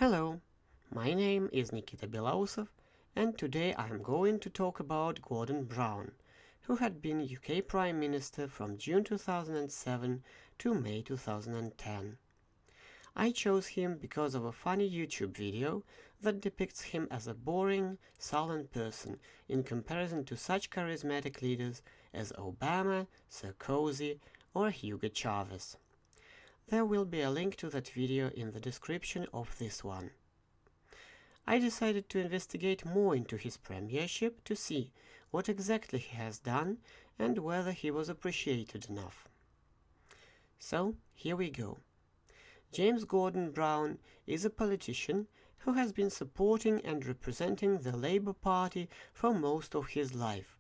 Hello, my name is Nikita Belausov, and today I am going to talk about Gordon Brown, who had been UK Prime Minister from June 2007 to May 2010. I chose him because of a funny YouTube video that depicts him as a boring, sullen person in comparison to such charismatic leaders as Obama, Sarkozy, or Hugo Chavez. There will be a link to that video in the description of this one. I decided to investigate more into his premiership to see what exactly he has done and whether he was appreciated enough. So, here we go. James Gordon Brown is a politician who has been supporting and representing the Labour Party for most of his life.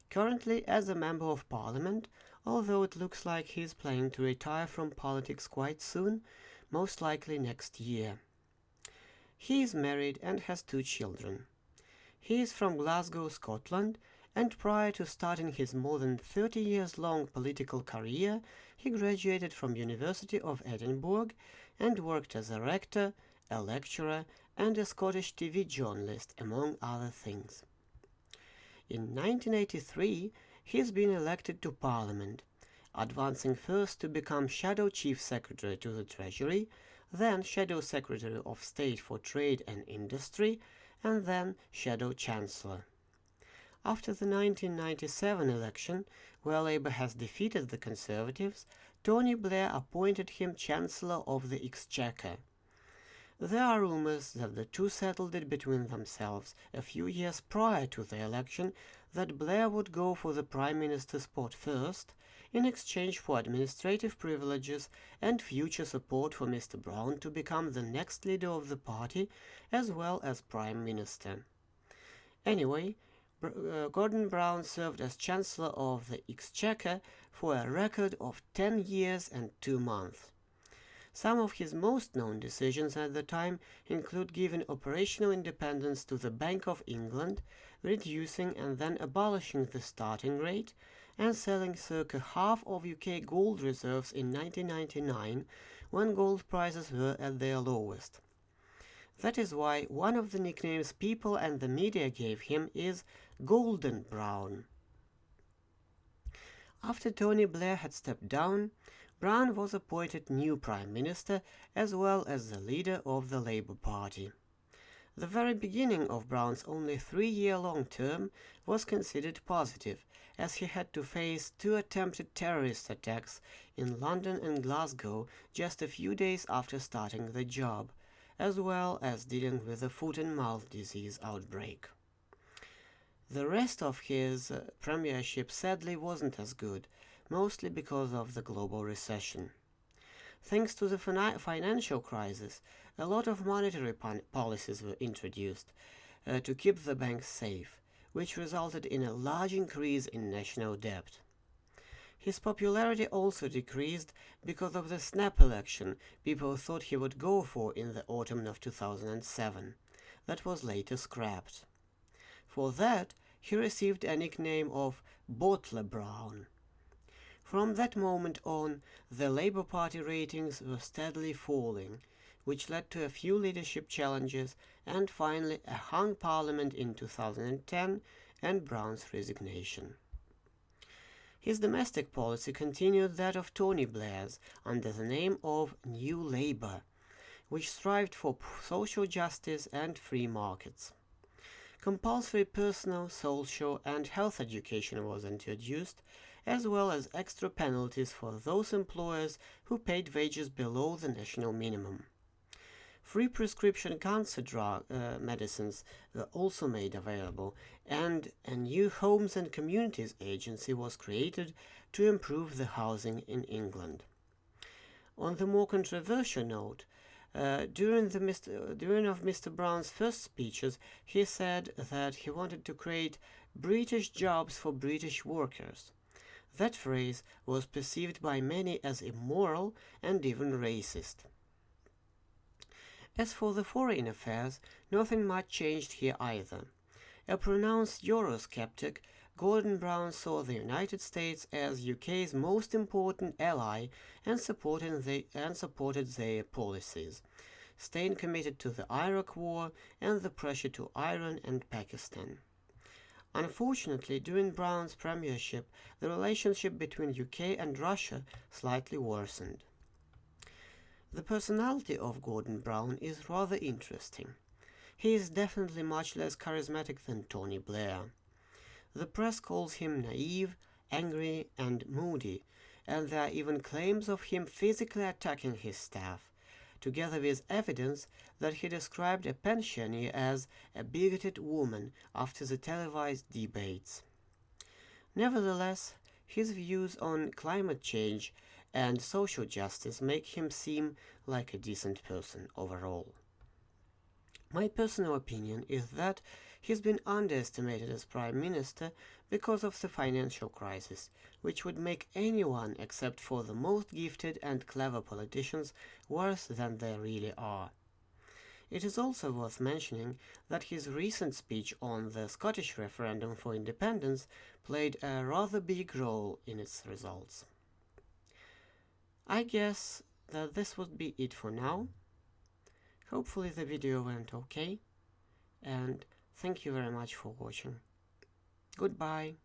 Currently as a Member of Parliament, although it looks like he is planning to retire from politics quite soon, most likely next year. He is married and has 2 children. He is from Glasgow, Scotland, and prior to starting his more than 30 years long political career, he graduated from University of Edinburgh and worked as a rector, a lecturer, and a Scottish TV journalist, among other things. In 1983, he has been elected to Parliament, advancing first to become Shadow Chief Secretary to the Treasury, then Shadow Secretary of State for Trade and Industry, and then Shadow Chancellor. After the 1997 election, where Labour has defeated the Conservatives, Tony Blair appointed him Chancellor of the Exchequer. There are rumours that the two settled it between themselves a few years prior to the election that Blair would go for the Prime Minister spot first, in exchange for administrative privileges and future support for Mr. Brown to become the next leader of the party as well as Prime Minister. Anyway, Gordon Brown served as Chancellor of the Exchequer for a record of 10 years and 2 months. Some of his most known decisions at the time include giving operational independence to the Bank of England, reducing and then abolishing the starting rate, and selling circa half of UK gold reserves in 1999, when gold prices were at their lowest. That is why one of the nicknames people and the media gave him is Golden Brown. After Tony Blair had stepped down, Brown was appointed new Prime Minister as well as the leader of the Labour Party. The very beginning of Brown's only 3-year-long term was considered positive, as he had to face 2 attempted terrorist attacks in London and Glasgow just a few days after starting the job, as well as dealing with the foot and mouth disease outbreak. The rest of his premiership sadly wasn't as good, mostly because of the global recession. Thanks to the financial crisis, a lot of monetary policies were introduced to keep the banks safe, which resulted in a large increase in national debt. His popularity also decreased because of the snap election people thought he would go for in the autumn of 2007, that was later scrapped. For that, he received a nickname of Bottler Brown. From that moment on, the Labour Party ratings were steadily falling, which led to a few leadership challenges and finally a hung parliament in 2010 and Brown's resignation. His domestic policy continued that of Tony Blair's under the name of New Labour, which strived for social justice and free markets. Compulsory personal, social and health education was introduced, as well as extra penalties for those employers who paid wages below the national minimum. Free prescription cancer medicines were also made available, and a new Homes and Communities Agency was created to improve the housing in England. On the more controversial note, during Mr. Brown's first speeches, he said that he wanted to create British jobs for British workers. That phrase was perceived by many as immoral and even racist. As for the foreign affairs, nothing much changed here either. A pronounced Eurosceptic, Gordon Brown saw the United States as UK's most important ally and supported their policies, staying committed to the Iraq War and the pressure to Iran and Pakistan. Unfortunately, during Brown's premiership, the relationship between UK and Russia slightly worsened. The personality of Gordon Brown is rather interesting. He is definitely much less charismatic than Tony Blair. The press calls him naive, angry, and moody, and there are even claims of him physically attacking his staff, together with evidence that he described a pensioner as a bigoted woman after the televised debates. Nevertheless, his views on climate change and social justice make him seem like a decent person overall. My personal opinion is that he's been underestimated as Prime Minister because of the financial crisis, which would make anyone except for the most gifted and clever politicians worse than they really are. It is also worth mentioning that his recent speech on the Scottish referendum for independence played a rather big role in its results. I guess that this would be it for now. Hopefully the video went okay, and thank you very much for watching. Goodbye.